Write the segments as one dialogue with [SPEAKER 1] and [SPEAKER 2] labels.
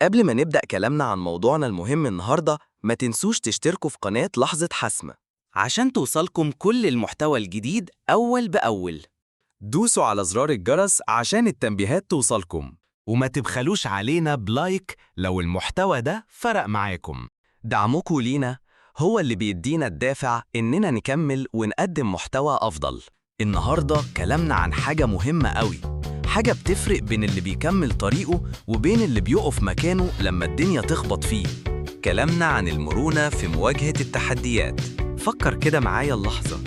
[SPEAKER 1] قبل ما نبدأ كلامنا عن موضوعنا المهم النهاردة، ما تنسوش تشتركوا في قناة لحظة حسم
[SPEAKER 2] عشان توصلكم كل المحتوى الجديد أول بأول.
[SPEAKER 1] دوسوا على زرار الجرس عشان التنبيهات توصلكم،
[SPEAKER 3] وما تبخلوش علينا بلايك لو المحتوى ده فرق معاكم.
[SPEAKER 1] دعمكوا لينا هو اللي بيدينا الدافع إننا نكمل ونقدم محتوى أفضل. النهاردة كلامنا عن حاجة مهمة قوي، حاجة بتفرق بين اللي بيكمل طريقه وبين اللي بيقف مكانه لما الدنيا تخبط فيه. كلامنا عن المرونة في مواجهة التحديات. فكر كده معايا اللحظة،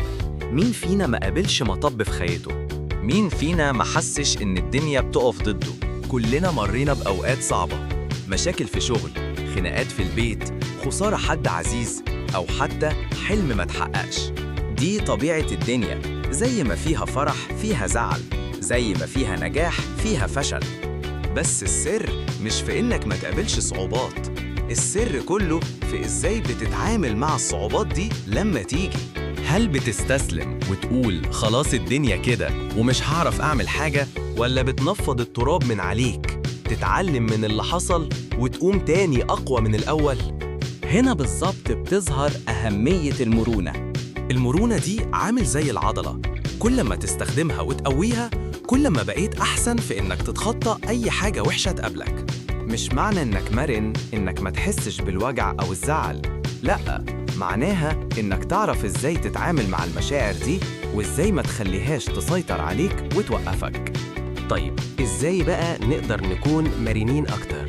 [SPEAKER 1] مين فينا ما قابلش مطب في حياته؟ مين فينا ما حسش إن الدنيا بتقف ضده؟ كلنا مرينا بأوقات صعبة، مشاكل في شغل، خناقات في البيت، خسارة حد عزيز، أو حتى حلم ما تحققش. دي طبيعة الدنيا، زي ما فيها فرح فيها زعل، زي ما فيها نجاح فيها فشل. بس السر مش في إنك ما تقابلش صعوبات، السر كله في إزاي بتتعامل مع الصعوبات دي لما تيجي. هل بتستسلم وتقول خلاص الدنيا كده ومش هعرف أعمل حاجة، ولا بتنفض التراب من عليك، تتعلم من اللي حصل وتقوم تاني أقوى من الأول؟
[SPEAKER 2] هنا بالظبط بتظهر أهمية المرونة.
[SPEAKER 1] المرونة دي عامل زي العضلة، كل ما تستخدمها وتقويها كل ما بقيت أحسن في إنك تتخطى أي حاجة وحشة تقابلك. مش معنى إنك مرن إنك ما تحسش بالوجع أو الزعل، لأ، معناها إنك تعرف إزاي تتعامل مع المشاعر دي وإزاي ما تخليهاش تسيطر عليك وتوقفك. طيب، إزاي بقى نقدر نكون مرنين أكتر؟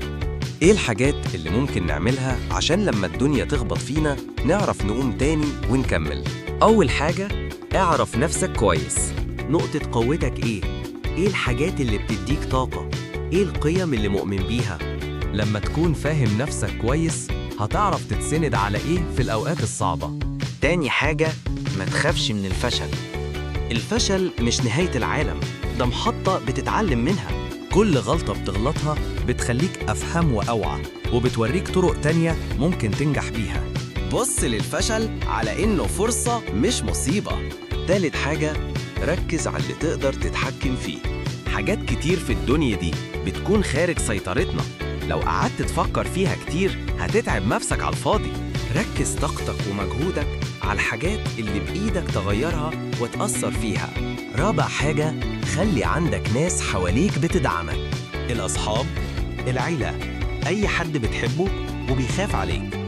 [SPEAKER 1] إيه الحاجات اللي ممكن نعملها عشان لما الدنيا تخبط فينا نعرف نقوم تاني ونكمل؟ أول حاجة، اعرف نفسك كويس. نقطة قوتك إيه؟ إيه الحاجات اللي بتديك طاقة؟ إيه القيم اللي مؤمن بيها؟ لما تكون فاهم نفسك كويس هتعرف تتسند على إيه في الأوقات الصعبة. تاني حاجة، ما تخافش من الفشل. الفشل مش نهاية العالم، ده محطة بتتعلم منها. كل غلطة بتغلطها بتخليك أفهم وأوعى، وبتوريك طرق تانية ممكن تنجح بيها. بص للفشل على إنه فرصة مش مصيبة. تالت حاجة، ركز على اللي تقدر تتحكم فيه. حاجات كتير في الدنيا دي بتكون خارج سيطرتنا، لو قعدت تفكر فيها كتير هتتعب نفسك على الفاضي. ركز طاقتك ومجهودك على الحاجات اللي بإيدك تغيرها وتأثر فيها. رابع حاجة، خلي عندك ناس حواليك بتدعمك. الأصحاب، العيلة، أي حد بتحبه وبيخاف عليك،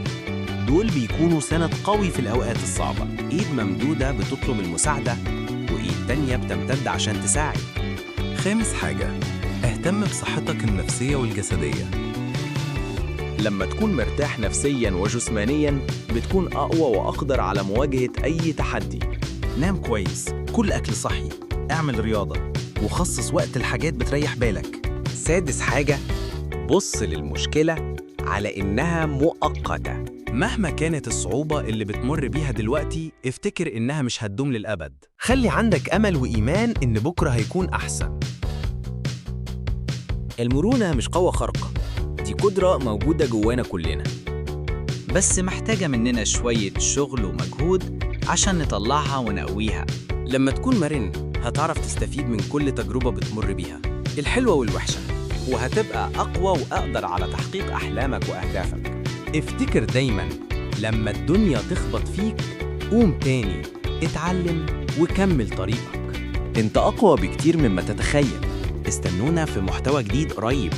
[SPEAKER 1] دول بيكونوا سند قوي في الأوقات الصعبة. إيد ممدودة بتطلب المساعدة، وإيد تانية بتمتد عشان تساعد. خامس حاجة، اهتم بصحتك النفسية والجسدية. لما تكون مرتاح نفسياً وجسمانياً بتكون أقوى وأقدر على مواجهة أي تحدي. نام كويس، كل أكل صحي، اعمل رياضة، وخصص وقت الحاجات بتريح بالك. سادس حاجة، بص للمشكلة على إنها مؤقتة. مهما كانت الصعوبة اللي بتمر بيها دلوقتي، افتكر إنها مش هتدوم للأبد. خلي عندك أمل وإيمان إن بكرة هيكون أحسن.
[SPEAKER 2] المرونة مش قوة خارقة، دي قدرة موجودة جوانا كلنا، بس محتاجة مننا شوية شغل ومجهود عشان نطلعها ونقويها.
[SPEAKER 1] لما تكون مرن هتعرف تستفيد من كل تجربة بتمر بيها، الحلوة والوحشة، وهتبقى أقوى وأقدر على تحقيق أحلامك وأهدافك. افتكر دايماً، لما الدنيا تخبط فيك قوم تاني، اتعلم وكمل طريقك. انت أقوى بكتير مما تتخيل. استنونا في محتوى جديد قريب،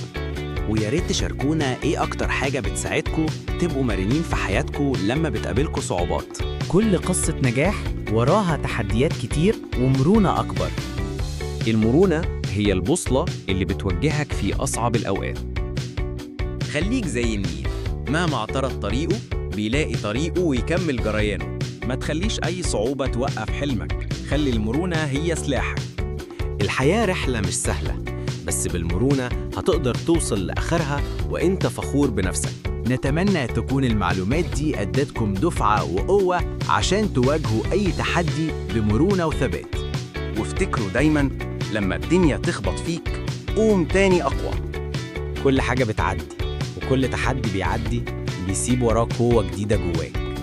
[SPEAKER 1] ويا ريت تشاركونا ايه أكتر حاجة بتساعدكم تبقوا مرنين في حياتكم لما بتقابلكم صعوبات.
[SPEAKER 2] كل قصة نجاح وراها تحديات كتير ومرونة أكبر.
[SPEAKER 1] المرونة هي البوصلة اللي بتوجهك في أصعب الأوقات. خليك زي النيل، مهما اعترض طريقه بيلاقي طريقه ويكمل جريانه. ما تخليش أي صعوبة توقف حلمك، خلي المرونة هي سلاحك. الحياة رحلة مش سهلة، بس بالمرونة هتقدر توصل لآخرها وإنت فخور بنفسك.
[SPEAKER 3] نتمنى تكون المعلومات دي أدتكم دفعة وقوة عشان تواجهوا أي تحدي بمرونة وثبات.
[SPEAKER 1] وافتكروا دايماً، لما الدنيا تخبط فيك قوم تاني أقوى.
[SPEAKER 2] كل حاجة بتعدي، وكل تحدي بيعدي بيسيب وراه قوة جديدة جواك.